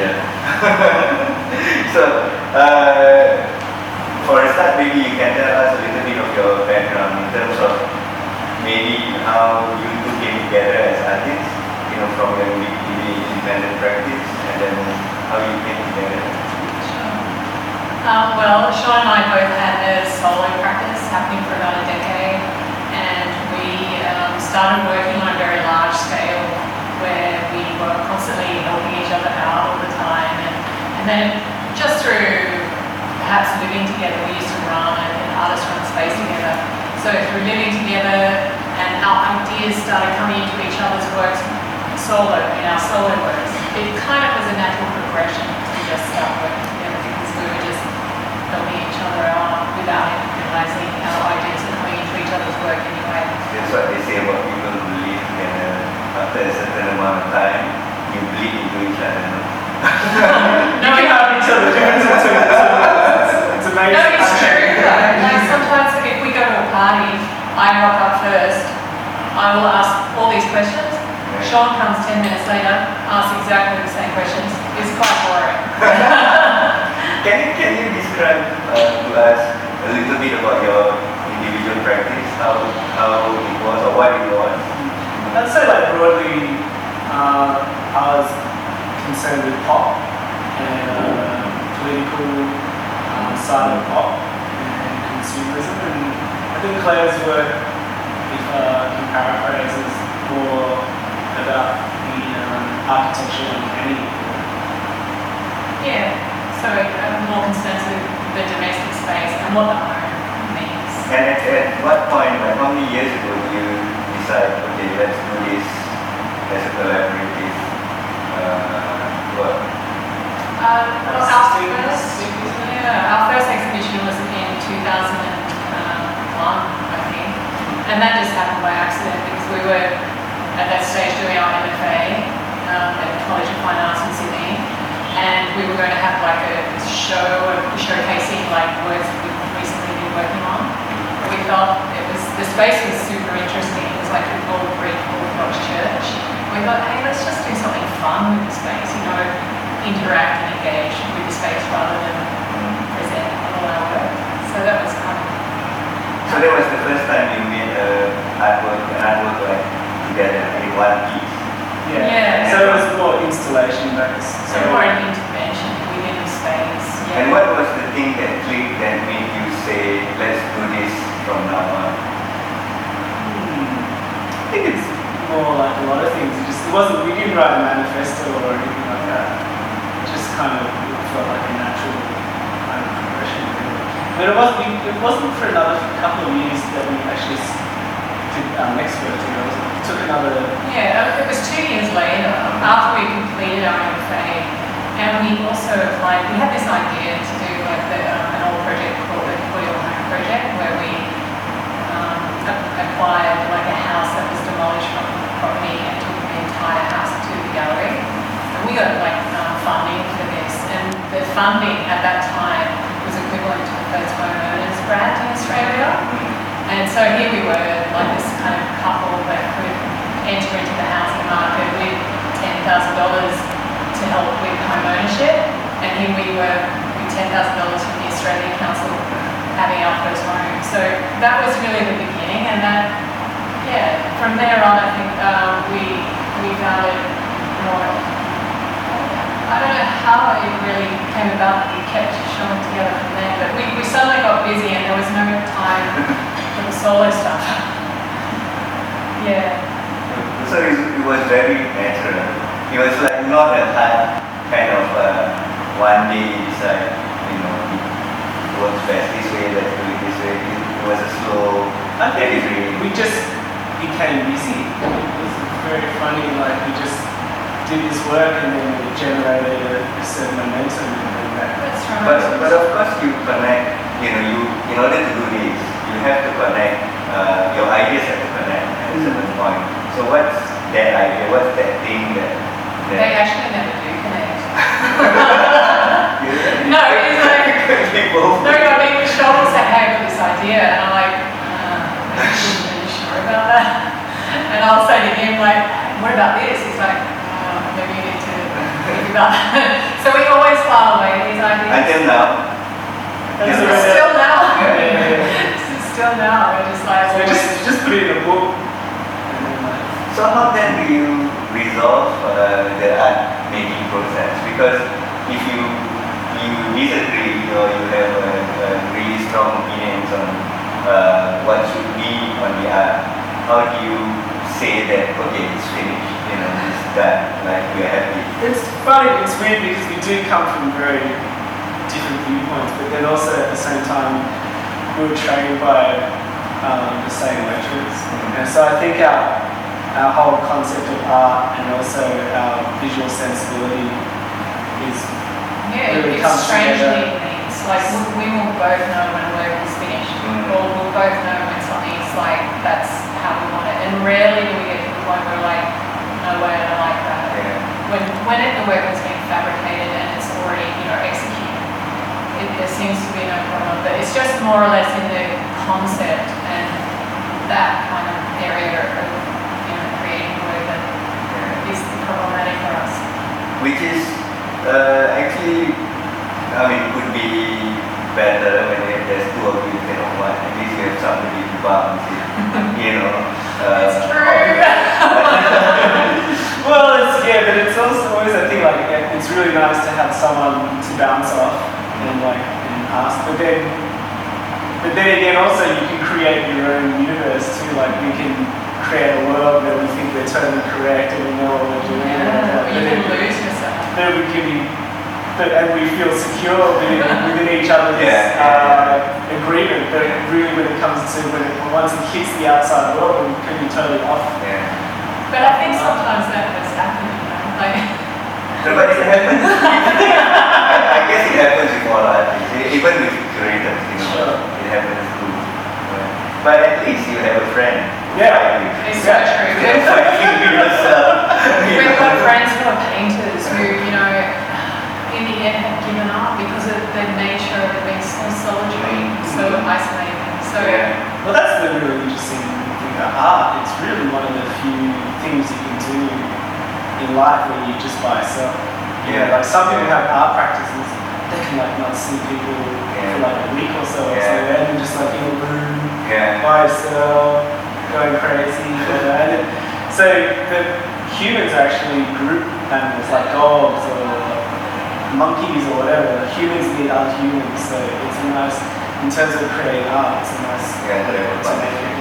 Yeah. So, for a start, maybe you can tell us a little bit of your background in terms of maybe how you two came together as artists, from your independent practice, and then how you came together. Well, Sean and I both had a solo practice happening for about a decade, and we started working on a very large scale where we were constantly helping each other out all the time, and then just through perhaps living together, we used to run an artist-run space together. So through living together, and our ideas started coming into each other's works in our solo works, it kind of was a natural progression to just start working together because we were just helping each other out without even realizing our ideas were coming into each other's work anyway. That's what they say about people who live together. After a certain amount of time, you bleed into each other. No, we help each other. It's amazing. No, it's true though. Like sometimes if we go to a party, I rock up first, I will ask all these questions. Sean comes 10 minutes later, asks exactly the same questions. It's quite boring. Can you describe to us a little bit about your individual practice, how it was or what it was? I'd say broadly, I was concerned with pop and political side of pop and consumerism, and I think Claire's work, if I can paraphrase, is more about the architecture and mechanic. Yeah, so I'm more concerned with the domestic space and what the home means. And at what point, how many years ago did you decide, okay, let's do this as a collaborative work? Our first exhibition was in 2001, I think, and that just happened by accident because we were at that stage doing our MFA at the College of Fine Arts in Sydney, and we were going to have a show showcasing works that we've recently been working on. We thought the space was super interesting. It was like an old Greek Orthodox church. We thought, hey, let's just do something fun with the space, interact and engage with the space rather than present all our work. So that was kind of. So that was the first time you made an artwork together in one piece. Yeah. So it was more installation based. So more an intervention within the space. Yeah. And what was the thing that clicked that made you say, let's do this from now on? I think it's more like a lot of things. We didn't write a manifesto or anything like that. It just kind of felt like a natural kind of progression. But it wasn't for another couple of years that we actually did our next work together. It took another. Yeah, it was 2 years later after we completed our MFA, and we also applied. We had this idea to do an old project called the Cordeiro project, where we acquired a house that was demolished from the property and took the entire house to the gallery. And we got funding for this, and the funding at that time was equivalent to the first homeowners grant in Australia. And so here we were, this kind of couple that could enter into the housing market with $10,000 to help with home ownership, and here we were with $10,000 from the Australian Council having our first home. So that was really the beginning, and from there on I think we found it more. I don't know how it really came about that we kept showing together from there, but we suddenly got busy and there was no time for the solo stuff. Yeah. So it was very natural. It was not a hard kind of one day you decide, it works best this way, let's do it this way. It was a slow. I think we just became busy. It was very funny, we just did this work and then it generated a certain momentum and that. That's right. But of course you connect, in order to do this, you have to connect, your ideas have to connect at a certain point. So what's that idea, what's that thing that they actually never do connect. No, it's Sean will say, hey, I've got this idea, and I'm like, are you really sure about that? And I'll say to him, what about this? He's like, maybe you need to without that. So we always file away these ideas. Until now. Still now. Yeah. Still now. We're just like, So just put it in a book. So how then do you resolve the art making process? Because if you disagree, you have a really strong opinions on what should be on the art, how do you say that, okay, it's finished, it's done, like we're happy? It's funny, it's weird because we do come from very different viewpoints, but then also at the same time we were trained by the same lecturers. And so I think our whole concept of art and also our visual sensibility is really comes strangely together. linked. Like we will both know when work is finished, or we'll both know when something is like that's how we want it. And rarely do we get to the point where we're like, no way, I don't like that. Yeah. When the work has been fabricated and it's already executed, there seems to be no problem. But it's just more or less in the concept and that kind of area of creating work that is problematic for us. Which is actually, could be better when there's two of you instead of one. At least you have somebody to bounce it, It's true. Well, but it's also always I think like it's really nice to have someone to bounce off and ask. But then again, also you can create your own universe too. Like we can create a world where we think we're totally correct and we know what we're doing. Yeah, or you can lose yourself. Then we can be, and we feel secure within each other's agreement. But really, when it comes to once it hits the outside world, we can be totally off. Yeah. But I think sometimes that has happened. But it happens. I guess it happens with all artists, even with curators. Sure. It happens too. But at least you have a friend. Yeah. It's so true. You're fighting with yourself. We've got friends who are painters who, in the end have given up because of the nature of it being so solitary, so isolating. So Well, that's the really interesting thing about art. It's really one of the few things you can do in life where you're just by yourself. Like some people have art practices, they can not see people for like a week or so, so they're just like in a room by yourself, going crazy. So the humans are actually group animals, like dogs or monkeys or whatever. Humans need other humans, so it's a nice, in terms of creating art, it's a nice to make it.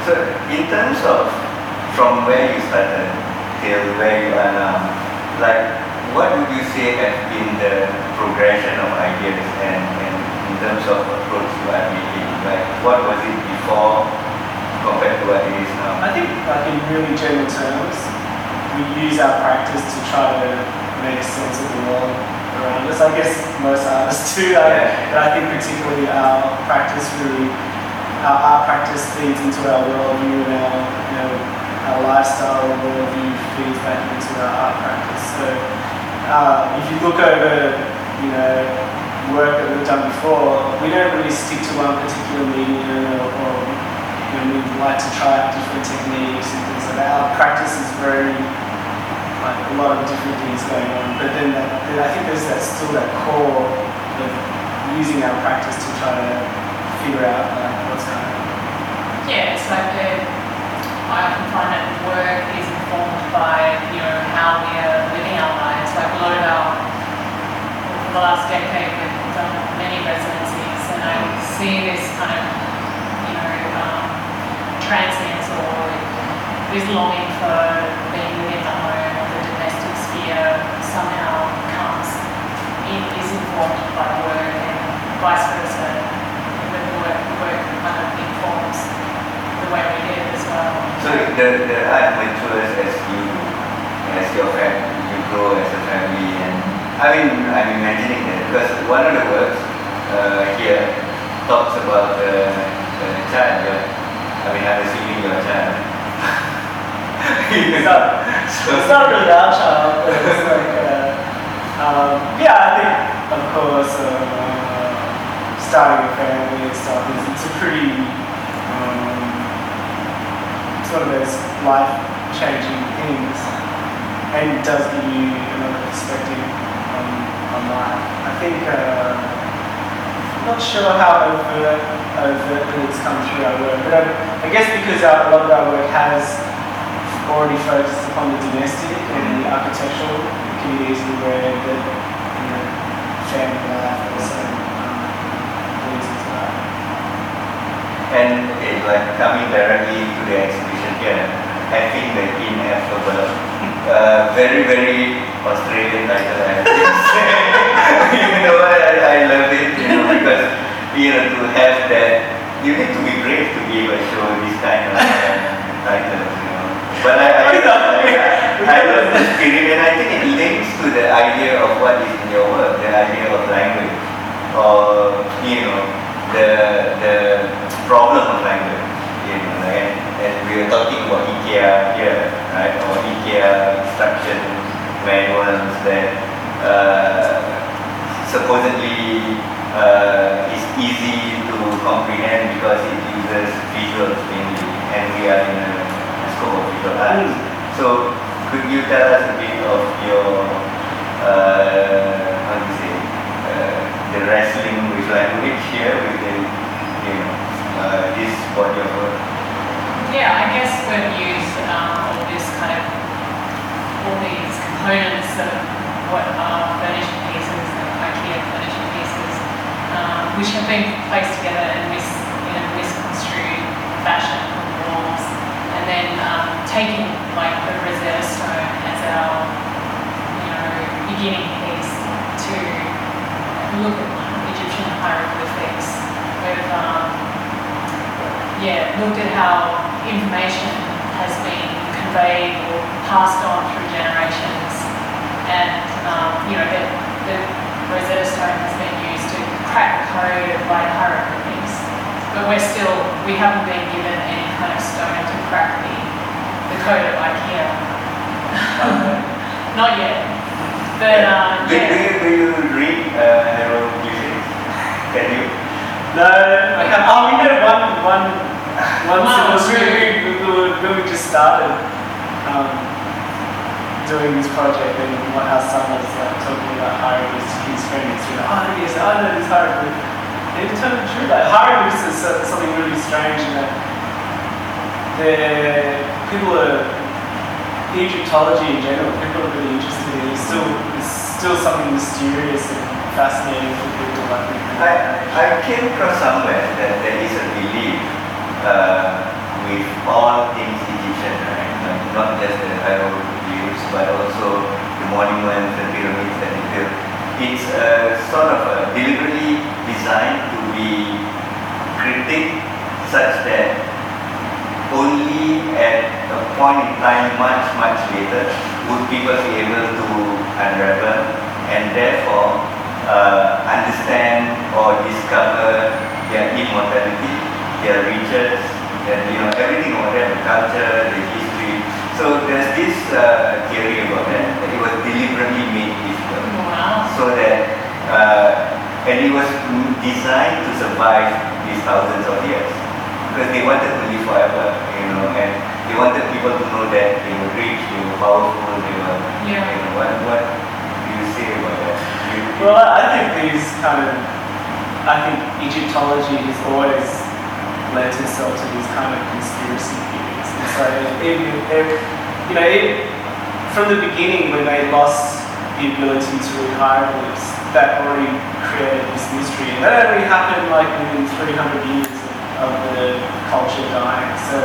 So in terms of from where you started till where you are now, what would you say has been the progression of ideas and in terms of approach to art making? What was it before compared to what it is now? I think in really general terms, we use our practice to try to make sense of the world around us. I guess most artists do, but I think particularly our art practice feeds into our worldview and our lifestyle and worldview feeds back into our art practice. So if you look over, work that we've done before, we don't really stick to one particular medium or we like to try out different techniques and things like that. Our practice is very, a lot of different things going on, but then I think there's still that core of using our practice to try to figure out what's going on. Yeah, it's like I can find that work is informed by how we are living our lives. Like a lot of for the last decade we've done many residencies, and I see this kind of transience or this longing for being within the home or the domestic sphere somehow is informed by work, and vice versa. The work kind of informs the way we live as well. So the art matures as your family, you grow as a family, and I'm imagining that because one of the works here talks about the child. I'm assuming your child. It's not really our child, but it's like, I think, of course, starting a family and stuff, it's a pretty, it's one of those life-changing things. and it does give you another perspective on life. I think I'm not sure how overtly it's come through our work, but I guess because a lot of our work has already focused upon the domestic and the architectural communities where the family life also leads into that. And like coming directly to the exhibition here, Effing the Ineffable, very, very Australian title, I think. You know, I love it, because, to have that, you need to be brave to be able to show this kind of titles, But I love the spirit, and I think it links to the idea of what is in your work, the idea of language, or, the problem of language, and we are talking about IKEA here, right, or IKEA instruction manuals that supposedly is easy to comprehend because it uses visuals mainly, and we are in a scope of visual arts. So, could you tell us a bit of your, the wrestling with language here within, this body of work? Yeah, I guess we've used all these components of what are furniture pieces and IKEA furniture pieces, which have been placed together in a misconstrued fashion on walls, and then taking like the Rosetta Stone as our beginning piece to look at Egyptian hieroglyphics. We've looked at how information has been conveyed or passed on through generations, and the Rosetta Stone has been used to crack the code of like hieroglyphics, but we haven't been given any kind of stone to crack the code of IKEA. Not yet, but do you read hieroglyphics? Can you? No, we had one when we just started doing this project, and our son was talking about hieroglyphs to his friends. Yes, I know this hieroglyph. And it turned true. Like hieroglyphs is something really strange in that Egyptology in general, people are really interested in it. It's still something mysterious and fascinating for people. I came across somewhere that there is a belief with all things Egyptian, right? Like not just the hieroglyphs, but also the monuments, the pyramids that they built. It's sort of deliberately designed to be cryptic, such that only at a point in time much later would people be able to unravel and therefore understand or discover their immortality, their riches, and everything about them, the culture, the history. So there's this theory about that it was deliberately made difficult. Wow. So that and it was designed to survive these thousands of years. Because they wanted to live forever, and they wanted people to know that they were rich, they were powerful, they were, what do you say about that? Well, I think Egyptology has always lent itself to these kind of conspiracy theories. And so, from the beginning when they lost the ability to read hieroglyphs, that already created this mystery. And that only happened like within 300 years of the culture dying. So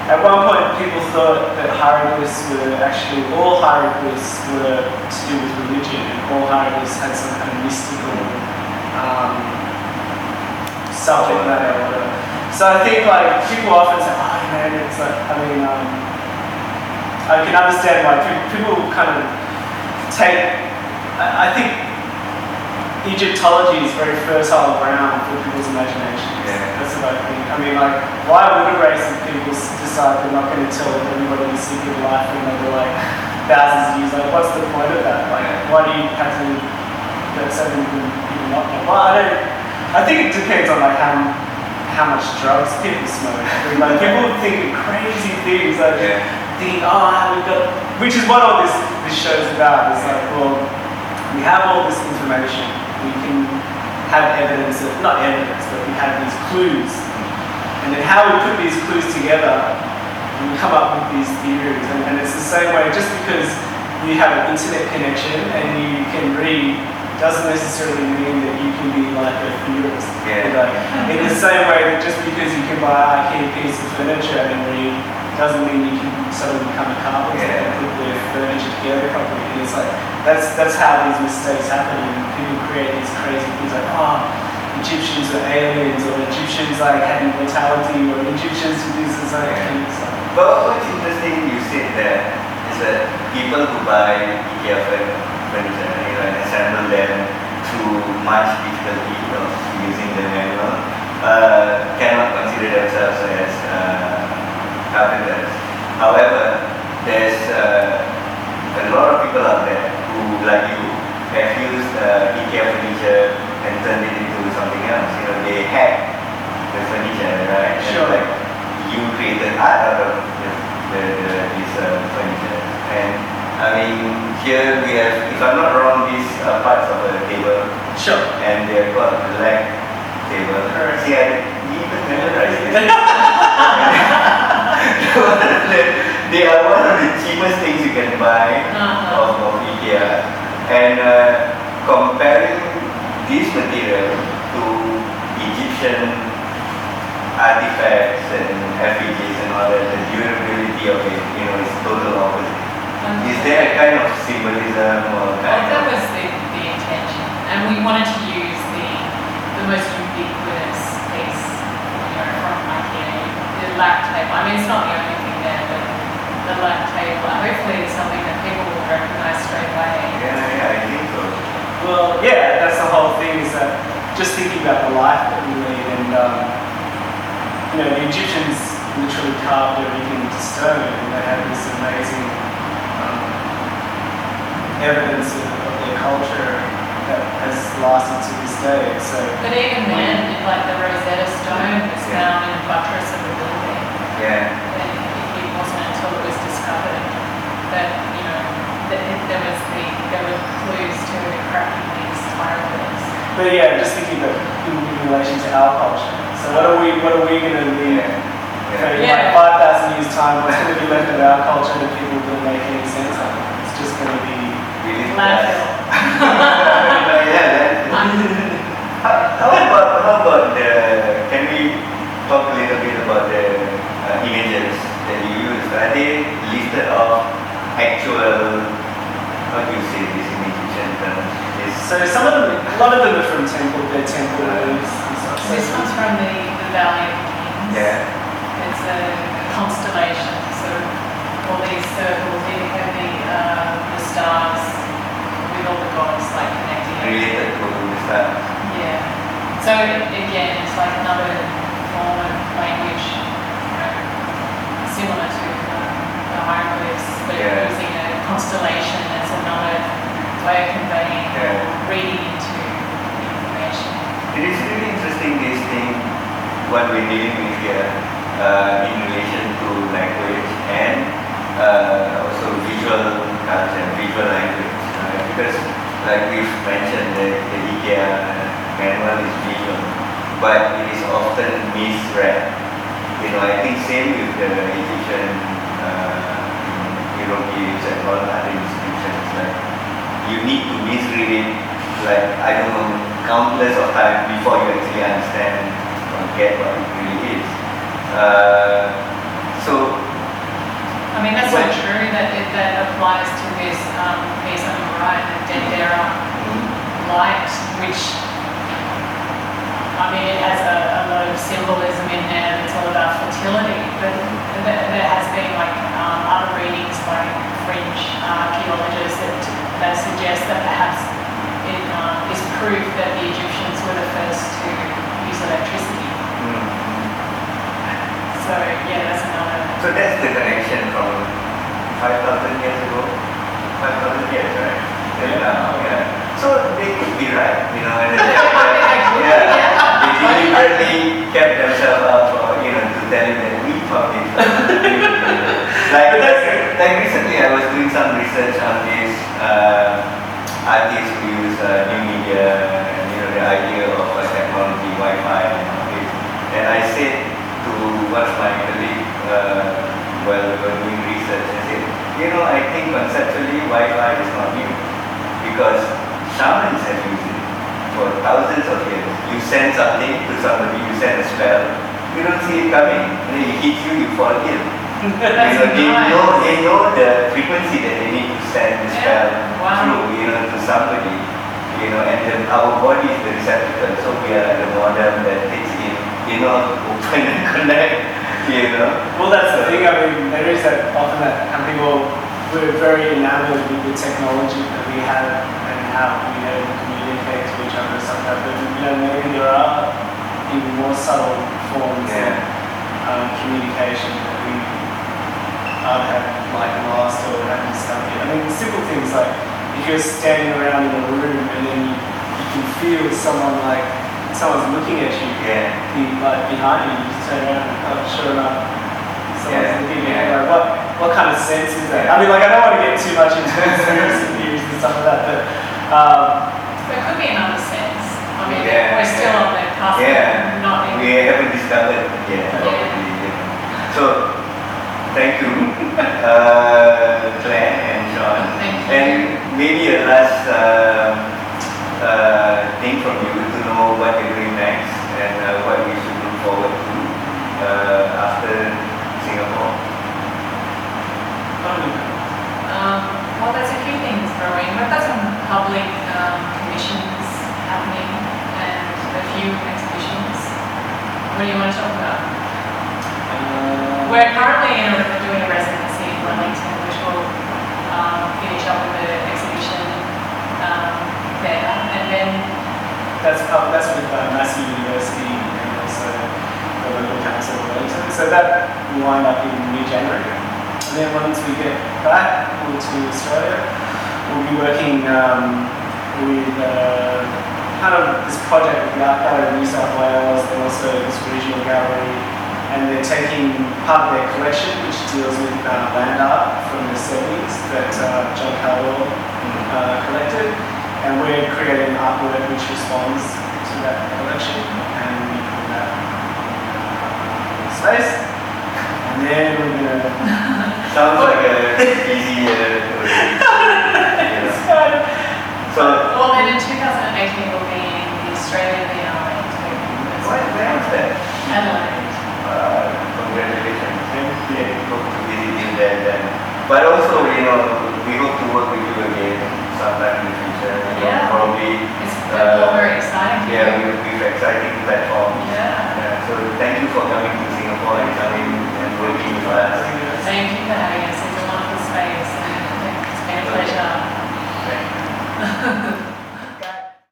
at one point people thought that all hieroglyphs were to do with religion, and all hieroglyphs had some kind of mystical subject matter or whatever. So I think like people often say, it's like, I can understand why people kind of I think Egyptology is very fertile ground for people's imaginations. Yeah. That's what I think. Why would a race of people decide they're not going to tell everybody the secret of life when they were like thousands of years? Like, what's the point of that? Like, why do you have to let so many people not know? Well, I think it depends on like how much drugs people smoke. Like people think of crazy things. Like thinking, we've got, which is what all this show's about. It's like, well, we have all this information, we can have evidence, not evidence, but we have these clues. And then how we put these clues together, we come up with these theories. And it's the same way, just because you have an internet connection and you can read, doesn't necessarily mean that you can be like a theorist. Yeah. Like, in the same way that just because you can buy IKEA piece of furniture and read, doesn't mean you can suddenly become a carpenter and put their furniture together properly. And it's like, that's how these mistakes happen, and people create these crazy things like, Egyptians are aliens, or Egyptians like had immortality, or Egyptians do this and so on. But what's interesting you said there is that people who buy IKEA furniture, and assemble them through much difficulty of using the manual, cannot consider themselves as carpenters. However, there's a lot of people out there who, like you, have used IKEA furniture and turned it into something else. They hack the furniture, right? Sure. And, you created art out of this furniture. And I mean, here we have, if I'm not wrong, these are parts of a table. Sure. And they're called the leg table. Correct. See, I even memorized it. They are one of the cheapest things you can buy of IKEA. And comparing this material to Egyptian artifacts and effigies and all that, the durability of it, is total opposite. Is there a kind of symbolism or kind That of... was the intention, and we wanted to use the most ubiquitous piece, from IKEA, the lap table. I mean, it's not the only thing there, but the lap table. Hopefully, it's something that people will recognise straight away. Yeah, I think so. Well, yeah, that's the whole thing, is that just thinking about the life that we lead, and the Egyptians literally carved everything into stone, and they had this amazing evidence of their culture that has lasted to this day. So, But even then, like the Rosetta Stone was found in a buttress of a building. Yeah. And it wasn't until it was discovered that there were clues to cracking these hieroglyphs. but yeah, just thinking about in relation to our culture. So what are we going to leave? In like 5,000 years' time, what's going to be left of our culture that people don't make any sense of? It's just going to be Landfill. How about can we talk a little bit about the images that you use? Are they listed off actual, how do you say this in Egyptian terms? So a lot of them are from their temple roofs and stuff. This one's from the Valley of Kings. Yeah. It's a constellation, so all these circles, you have the stars with all the gods like connecting. Related to the stars. Yeah. So again, it's like another form of language, similar to the hieroglyphs, but using a constellation as another way of conveying or reading into information. It is really interesting, this thing, what we're dealing with here in relation to language and also visual culture, visual language. Because like we've mentioned, the IKEA manual is visual, but it is often misread. I think same with the Egyptian hieroglyphs and all other inscriptions. Like you need to misread it, like I don't know, countless of times before you actually understand or get what it really is. I mean, that's so true that applies to this piece on the right, the Dendera light, which, I mean, it has a lot of symbolism in there, and it's all about fertility, but there has been like other readings by French archaeologists that suggest that perhaps it is proof that the Egyptians were the first to use electricity. So yeah, that's another. So that's the connection from 5,000 years ago. 5,000 years, right? So they could be right, and they deliberately kept themselves up, to tell you that we found it. Like doing some research on this artists who use new media and the idea of technology, Wi-Fi and all this. And I said to one of my colleagues while we were doing research, I said, I think conceptually Wi-Fi is not new because shamans have used it for thousands of years. You send something to somebody, you send a spell, you don't see it coming, and then it hits you, you fall ill. They know the frequency that they need to send the spell through, to somebody, and then our body is the receptacle, so we are like the modem that takes in, open and connect, Well, that's the thing. I mean, there is that often that people we're very enamored with the technology that we have and how we communicate to each other and stuff like that. But maybe there are even more subtle forms of communication that we have like lost or haven't studied. I mean, simple things like if you're standing around in a room and then you can feel someone's looking at you, like behind you, you just turn around and sure enough, someone's looking at you. Like, what kind of sense is that? I mean, like, I don't want to get too much into conspiracy theories and stuff like that, but there could be another sense. I mean, we're still on the cusp of not being. We haven't discovered yet. So, thank you, Clan and Sean. Thank you. And maybe a last thing from you to know what you're doing next and what we should look forward to after Singapore. Well, there's a few things growing. We've got some public commissions happening and a few exhibitions. What do you want to talk about? We're currently doing a residency in Wellington, which will finish up with the exhibition there, and then that's with Massey University and also the local council of Wellington. So that will wind up in mid-January. And then once we get back to Australia, we'll be working with kind of this project with the Art Gallery of New South Wales and also this regional gallery. And they're taking part of their collection, which deals with land art from the 70s that John Hampe collected. And we're creating artwork which responds to that collection. And we put that in space. And then we're going to... Sounds like a easy So, well, then in 2018 we'll be in the Australian Biennale. Where was that? Adelaide. Congratulations. We hope to visit you there then. But also, we hope to work with you again sometime in the future. Probably. It's all very exciting. With exciting platforms. Yeah. So thank you for coming.